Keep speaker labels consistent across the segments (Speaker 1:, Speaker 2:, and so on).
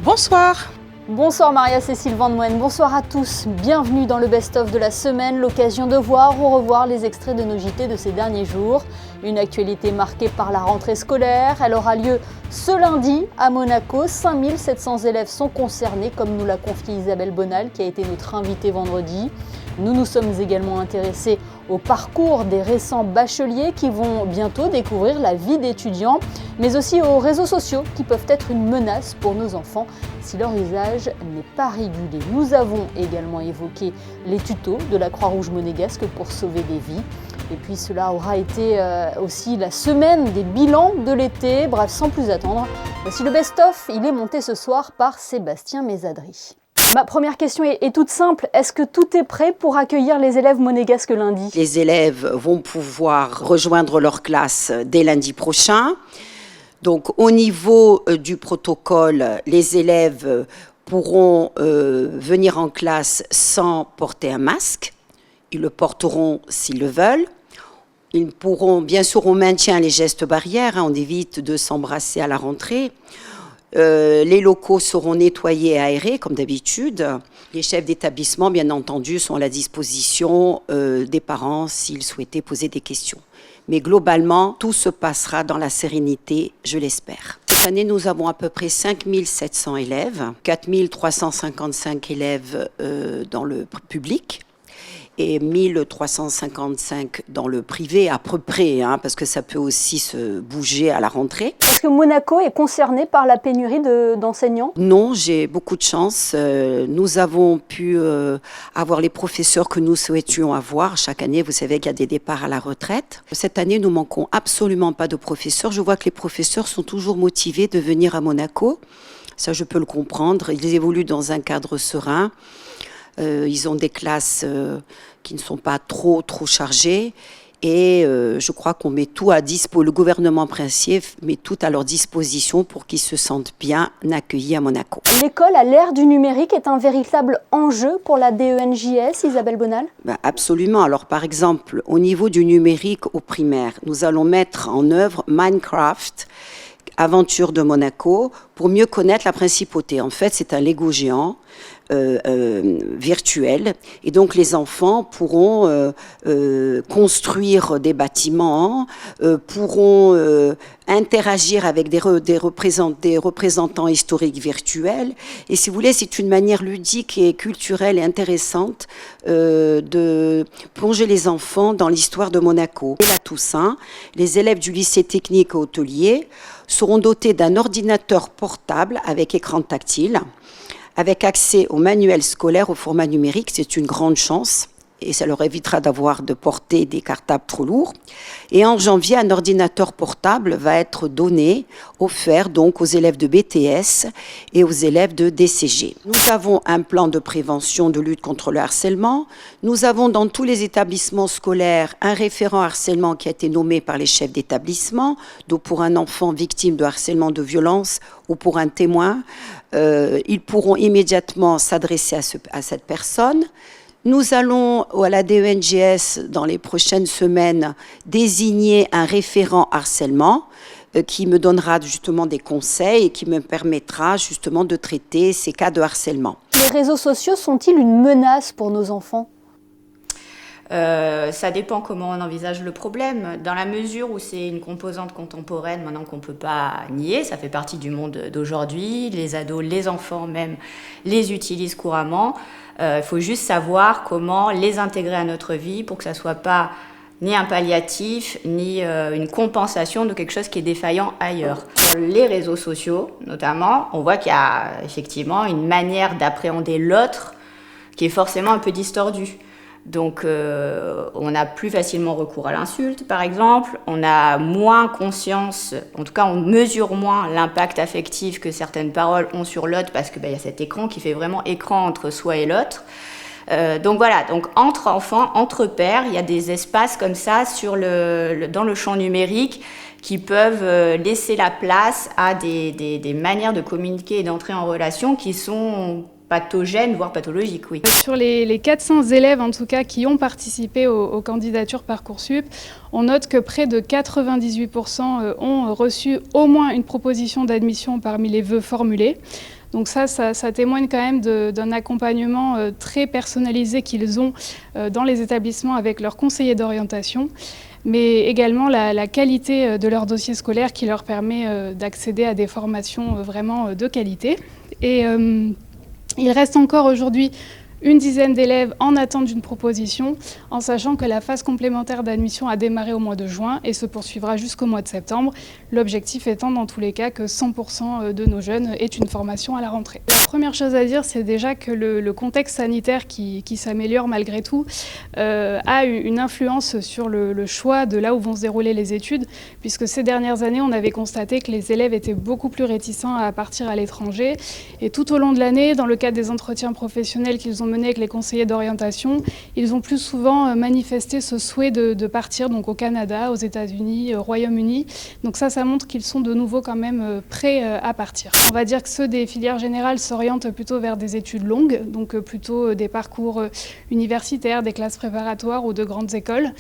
Speaker 1: Bonsoir.
Speaker 2: Bonsoir Maria-Cécile Vandemoine, bonsoir à tous. Bienvenue dans le best-of de la semaine, l'occasion de voir ou revoir les extraits de nos JT de ces derniers jours. Une actualité marquée par la rentrée scolaire. Elle aura lieu ce lundi à Monaco. 5700 élèves sont concernés, comme nous l'a confié Isabelle Bonal, qui a été notre invitée vendredi. Nous nous sommes également intéressés au parcours des récents bacheliers qui vont bientôt découvrir la vie d'étudiants, mais aussi aux réseaux sociaux qui peuvent être une menace pour nos enfants si leur usage n'est pas régulé. Nous avons également évoqué les tutos de la Croix-Rouge monégasque pour sauver des vies. Et puis cela aura été aussi la semaine des bilans de l'été. Bref, sans plus attendre, voici le best-of. Il est monté ce soir par Sébastien Mésadry. Ma première question est toute simple. Est-ce que tout est prêt pour accueillir les élèves monégasques lundi ?
Speaker 3: Les élèves vont pouvoir rejoindre leur classe dès lundi prochain. Donc au niveau du protocole, les élèves pourront venir en classe sans porter un masque. Ils le porteront s'ils le veulent. Ils pourront, bien sûr, on maintient les gestes barrières, on évite de s'embrasser à la rentrée. Les locaux seront nettoyés et aérés, comme d'habitude. Les chefs d'établissement, bien entendu, sont à la disposition des parents s'ils souhaitaient poser des questions. Mais globalement, tout se passera dans la sérénité, je l'espère. Cette année, nous avons à peu près 5700 élèves, 4355 élèves dans le public et 1355 dans le privé, à peu près, parce que ça peut aussi se bouger à la rentrée.
Speaker 2: Est-ce que Monaco est concerné par la pénurie d'enseignants ?
Speaker 3: Non, j'ai beaucoup de chance. Nous avons pu avoir les professeurs que nous souhaitions avoir. Chaque année, vous savez qu'il y a des départs à la retraite. Cette année, nous manquons absolument pas de professeurs. Je vois que les professeurs sont toujours motivés de venir à Monaco. Ça, je peux le comprendre. Ils évoluent dans un cadre serein. Ils ont des classes qui ne sont pas trop chargées et je crois qu'on met tout à disposition. Le gouvernement princier met tout à leur disposition pour qu'ils se sentent bien accueillis à Monaco.
Speaker 2: L'école à l'ère du numérique est un véritable enjeu pour la DENJS, Isabelle Bonal ?
Speaker 3: Absolument. Alors par exemple, au niveau du numérique au primaire, nous allons mettre en œuvre Minecraft, Aventure de Monaco, pour mieux connaître la principauté. En fait, c'est un Lego géant virtuel. Et donc, les enfants pourront construire des bâtiments, pourront interagir avec des représentants historiques virtuels. Et si vous voulez, c'est une manière ludique et culturelle et intéressante de plonger les enfants dans l'histoire de Monaco. Et la Toussaint, les élèves du lycée technique et hôtelier seront dotés d'un ordinateur portable avec écran tactile, avec accès au manuel scolaire au format numérique. C'est une grande chance et ça leur évitera de porter des cartables trop lourds. Et en janvier, un ordinateur portable va être offert donc aux élèves de BTS et aux élèves de DCG. Nous avons un plan de prévention de lutte contre le harcèlement. Nous avons dans tous les établissements scolaires un référent harcèlement qui a été nommé par les chefs d'établissement. Donc pour un enfant victime de harcèlement, de violence ou pour un témoin, ils pourront immédiatement s'adresser à cette personne. Nous allons à la DENJS dans les prochaines semaines désigner un référent harcèlement qui me donnera justement des conseils et qui me permettra justement de traiter ces cas de harcèlement.
Speaker 2: Les réseaux sociaux sont-ils une menace pour nos enfants ?
Speaker 4: Ça dépend comment on envisage le problème. Dans la mesure où c'est une composante contemporaine, maintenant qu'on ne peut pas nier, ça fait partie du monde d'aujourd'hui, les ados, les enfants même les utilisent couramment. Il faut juste savoir comment les intégrer à notre vie pour que ça ne soit pas ni un palliatif, ni une compensation de quelque chose qui est défaillant ailleurs. Sur les réseaux sociaux, notamment, on voit qu'il y a effectivement une manière d'appréhender l'autre qui est forcément un peu distordue. Donc, on a plus facilement recours à l'insulte, par exemple. On a moins conscience, en tout cas, on mesure moins l'impact affectif que certaines paroles ont sur l'autre parce qu'il y a cet écran qui fait vraiment écran entre soi et l'autre. Donc voilà, donc entre enfants, entre pairs, il y a des espaces comme ça dans le champ numérique qui peuvent laisser la place à des manières de communiquer et d'entrer en relation qui sont pathogènes, voire pathologiques, oui.
Speaker 5: Sur les 400 élèves, en tout cas, qui ont participé aux candidatures Parcoursup, on note que près de 98% ont reçu au moins une proposition d'admission parmi les vœux formulés. Donc ça témoigne quand même d'un accompagnement très personnalisé qu'ils ont dans les établissements avec leurs conseillers d'orientation, mais également la qualité de leur dossier scolaire qui leur permet d'accéder à des formations vraiment de qualité. Et il reste encore aujourd'hui une dizaine d'élèves en attente d'une proposition, en sachant que la phase complémentaire d'admission a démarré au mois de juin et se poursuivra jusqu'au mois de septembre. L'objectif étant dans tous les cas que 100% de nos jeunes aient une formation à la rentrée. La première chose à dire, c'est déjà que le contexte sanitaire qui s'améliore malgré tout a une influence sur le choix de là où vont se dérouler les études, puisque ces dernières années, on avait constaté que les élèves étaient beaucoup plus réticents à partir à l'étranger. Et tout au long de l'année, dans le cadre des entretiens professionnels qu'ils ont menés avec les conseillers d'orientation, ils ont plus souvent manifesté ce souhait de partir donc au Canada, aux États-Unis, au Royaume-Uni. Donc ça montre qu'ils sont de nouveau quand même prêts à partir. On va dire que ceux des filières générales s'orientent plutôt vers des études longues, donc plutôt des parcours universitaires, des classes préparatoires ou de grandes écoles.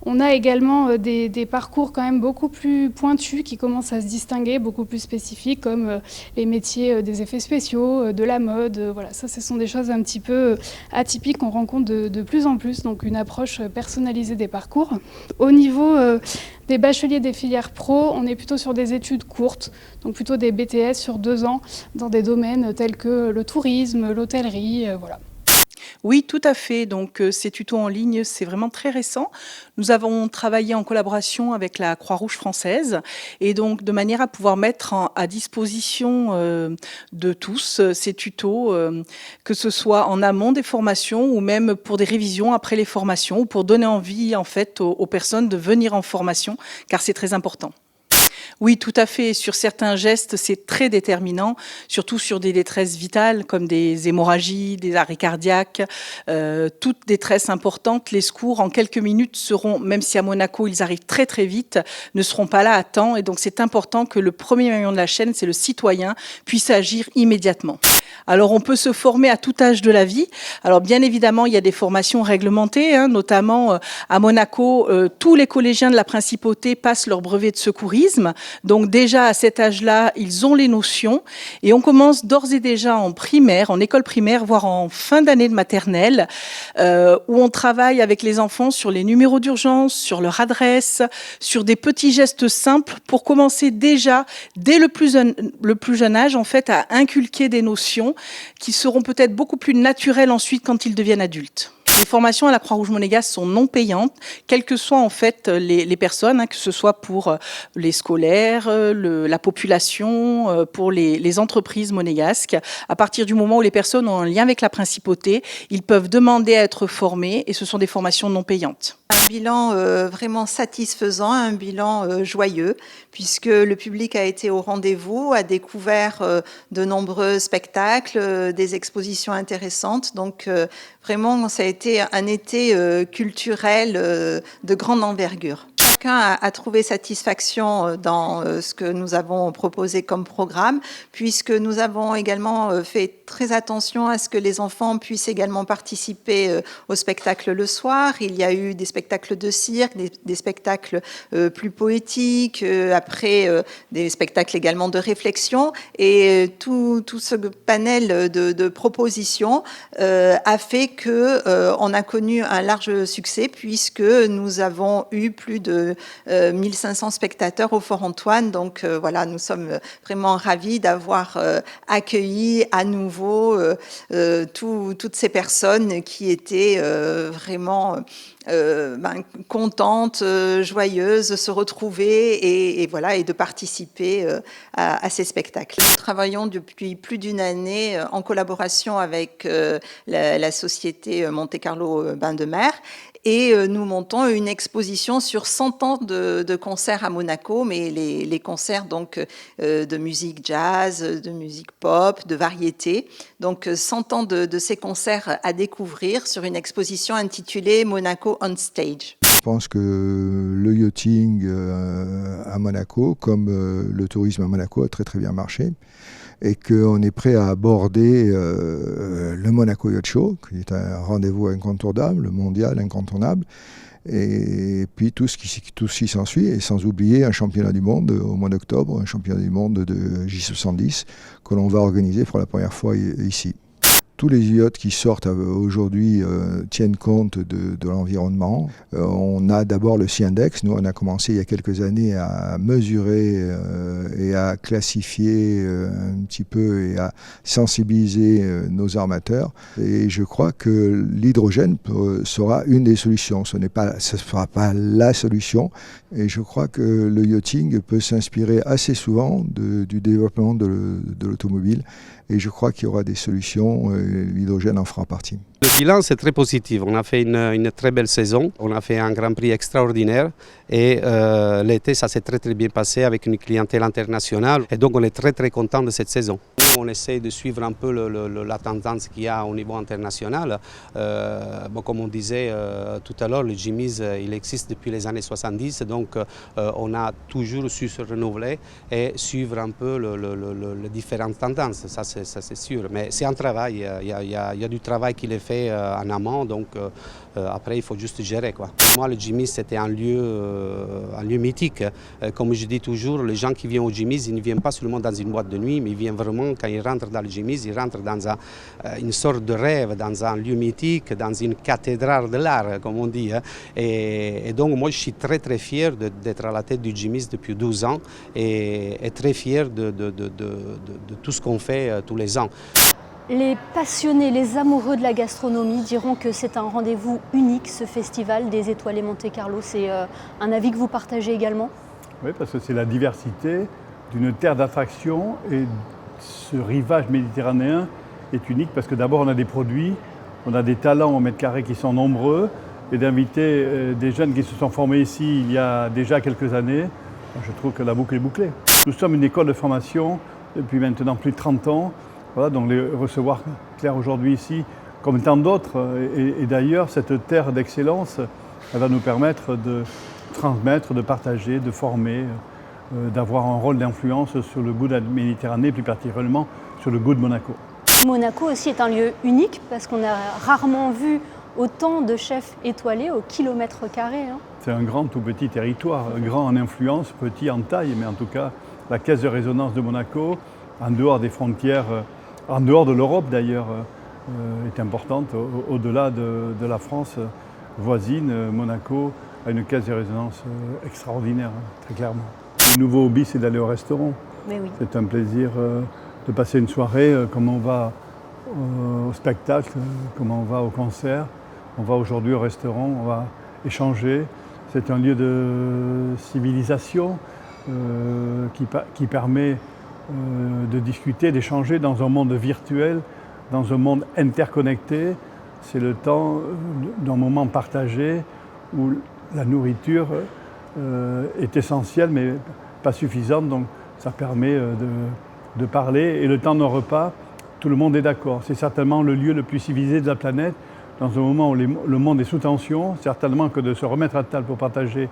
Speaker 5: On a également des parcours quand même beaucoup plus pointus qui commencent à se distinguer, beaucoup plus spécifiques, comme les métiers des effets spéciaux, de la mode. Voilà, ça, ce sont des choses un petit peu atypiques qu'on rencontre de plus en plus, donc une approche personnalisée des parcours. Au niveau des bacheliers des filières pro, on est plutôt sur des études courtes, donc plutôt des BTS sur 2 ans, dans des domaines tels que le tourisme, l'hôtellerie, voilà.
Speaker 1: Oui, tout à fait. Donc, ces tutos en ligne, c'est vraiment très récent. Nous avons travaillé en collaboration avec la Croix-Rouge française et donc de manière à pouvoir mettre à disposition de tous ces tutos, que ce soit en amont des formations ou même pour des révisions après les formations ou pour donner envie en fait aux personnes de venir en formation, car c'est très important. Oui, tout à fait. Sur certains gestes, c'est très déterminant, surtout sur des détresses vitales comme des hémorragies, des arrêts cardiaques, toute détresse importante. Les secours, en quelques minutes, seront, même si à Monaco, ils arrivent très très vite, ne seront pas là à temps. Et donc, c'est important que le premier maillon de la chaîne, c'est le citoyen, puisse agir immédiatement. Alors, on peut se former à tout âge de la vie. Alors, bien évidemment, il y a des formations réglementées, notamment à Monaco, tous les collégiens de la principauté passent leur brevet de secourisme. Donc, déjà, à cet âge-là, ils ont les notions. Et on commence d'ores et déjà en primaire, en école primaire, voire en fin d'année de maternelle, où on travaille avec les enfants sur les numéros d'urgence, sur leur adresse, sur des petits gestes simples pour commencer déjà, dès le plus jeune âge, en fait, à inculquer des notions qui seront peut-être beaucoup plus naturelles ensuite quand ils deviennent adultes. Les formations à la Croix-Rouge monégasque sont non payantes, quelles que soient en fait les personnes, que ce soit pour les scolaires, la population, pour les entreprises monégasques. À partir du moment où les personnes ont un lien avec la principauté, ils peuvent demander à être formés et ce sont des formations non payantes.
Speaker 6: Un bilan vraiment satisfaisant, un bilan joyeux, puisque le public a été au rendez-vous, a découvert de nombreux spectacles, des expositions intéressantes. Donc vraiment, ça a été un été culturel de grande envergure. Chacun a trouvé satisfaction dans ce que nous avons proposé comme programme, puisque nous avons également fait très attention à ce que les enfants puissent également participer au spectacle le soir. Il y a eu des spectacles de cirque, des spectacles plus poétiques, après des spectacles également de réflexion. Et tout ce panel de propositions a fait qu'on a connu un large succès, puisque nous avons eu plus de 1500 spectateurs au Fort Antoine. Donc voilà, nous sommes vraiment ravis d'avoir accueilli à nouveau toutes ces personnes qui étaient vraiment contentes, joyeuses de se retrouver et voilà, et de participer à ces spectacles. Nous travaillons depuis plus d'une année en collaboration avec la société Monte Carlo Bains de Mer. Et nous montons une exposition sur 100 ans de concerts à Monaco, mais les concerts donc de musique jazz, de musique pop, de variété. Donc 100 ans de ces concerts à découvrir sur une exposition intitulée Monaco on Stage.
Speaker 7: Je pense que le yachting à Monaco, comme le tourisme à Monaco, a très très bien marché. Et qu'on est prêt à aborder le Monaco Yacht Show, qui est un rendez-vous incontournable, mondial incontournable, et puis tout ce qui s'ensuit, et sans oublier un championnat du monde au mois d'octobre, un championnat du monde de J70 que l'on va organiser pour la première fois ici. Tous les yachts qui sortent aujourd'hui tiennent compte de l'environnement. On a d'abord le Sea-Index. Nous, on a commencé il y a quelques années à mesurer et à classifier un petit peu et à sensibiliser nos armateurs. Et je crois que l'hydrogène sera une des solutions. Ce ne sera pas la solution. Et je crois que le yachting peut s'inspirer assez souvent du développement de l'automobile. Et je crois qu'il y aura des solutions, l'hydrogène en fera partie.
Speaker 8: Le bilan, c'est très positif. On a fait une très belle saison. On a fait un Grand Prix extraordinaire. Et l'été, ça s'est très très bien passé avec une clientèle internationale. Et donc, on est très très content de cette saison. Nous, on essaie de suivre un peu la tendance qu'il y a au niveau international. Comme on disait tout à l'heure, le Jimmy's, il existe depuis les années 70. Donc, on a toujours su se renouveler et suivre un peu les différentes tendances. Ça, c'est sûr. Mais c'est un travail. Il y a du travail qui est fait en amont, donc après il faut juste gérer, quoi. Pour moi, le Jimmy's, c'était un lieu mythique. Comme je dis toujours, les gens qui viennent au Jimmy's, ils ne viennent pas seulement dans une boîte de nuit, mais ils viennent vraiment, quand ils rentrent dans le Jimmy's, ils rentrent dans une sorte de rêve, dans un lieu mythique, dans une cathédrale de l'art, comme on dit. Et donc moi, je suis très très fier d'être à la tête du Jimmy's depuis 12 ans et très fier de tout ce qu'on fait tous les ans.
Speaker 2: Les passionnés, les amoureux de la gastronomie diront que c'est un rendez-vous unique, ce festival des Étoilés Monte-Carlo. C'est un avis que vous partagez également?
Speaker 9: Oui, parce que c'est la diversité d'une terre d'attraction, et ce rivage méditerranéen est unique parce que d'abord on a des produits, on a des talents au mètre carré qui sont nombreux, et d'inviter des jeunes qui se sont formés ici il y a déjà quelques années, je trouve que la boucle est bouclée. Nous sommes une école de formation depuis maintenant plus de 30 ans. Voilà, donc les recevoir Claire aujourd'hui ici, comme tant d'autres, et d'ailleurs cette terre d'excellence, elle va nous permettre de transmettre, de partager, de former, d'avoir un rôle d'influence sur le goût de la Méditerranée, plus particulièrement sur le goût de Monaco.
Speaker 2: Monaco aussi est un lieu unique parce qu'on a rarement vu autant de chefs étoilés au kilomètre carré.
Speaker 9: C'est un grand tout petit territoire, grand en influence, petit en taille, mais en tout cas la caisse de résonance de Monaco, en dehors des frontières, en dehors de l'Europe d'ailleurs, est importante. Au-delà de la France voisine, Monaco a une caisse de résonance extraordinaire, très clairement. Le nouveau hobby, c'est d'aller au restaurant.
Speaker 2: Mais oui.
Speaker 9: C'est un plaisir de passer une soirée, comme on va au spectacle, comme on va au concert. On va aujourd'hui au restaurant, on va échanger. C'est un lieu de civilisation qui permet de discuter, d'échanger dans un monde virtuel, dans un monde interconnecté. C'est le temps d'un moment partagé où la nourriture est essentielle mais pas suffisante, donc ça permet de parler. Et le temps d'un repas, tout le monde est d'accord. C'est certainement le lieu le plus civilisé de la planète, dans un moment où le monde est sous tension. Certainement que de se remettre à table pour partager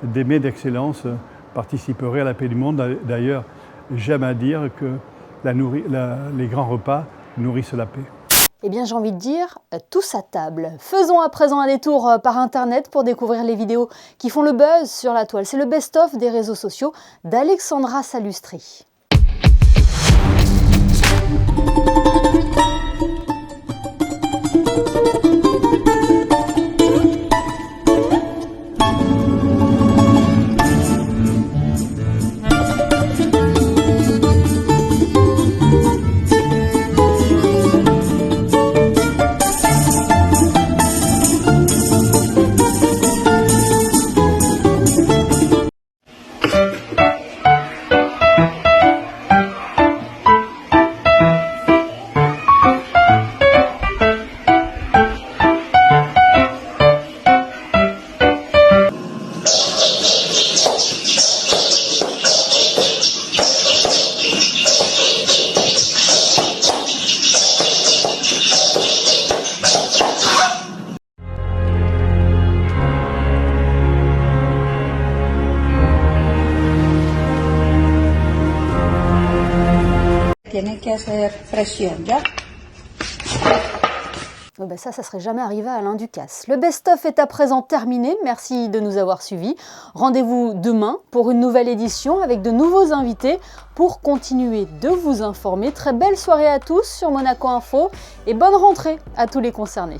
Speaker 9: des mets d'excellence participerait à la paix du monde. D'ailleurs, j'aime à dire que les grands repas nourrissent la paix.
Speaker 2: Eh bien, j'ai envie de dire, tous à table. Faisons à présent un détour par Internet pour découvrir les vidéos qui font le buzz sur la toile. C'est le best-of des réseaux sociaux d'Alexandra Salustri.
Speaker 10: Tiene que hacer presión, ¿ya?
Speaker 2: Oh ben ça serait jamais arrivé à Alain Ducasse. Le best-of est à présent terminé. Merci de nous avoir suivis. Rendez-vous demain pour une nouvelle édition avec de nouveaux invités pour continuer de vous informer. Très belle soirée à tous sur Monaco Info et bonne rentrée à tous les concernés.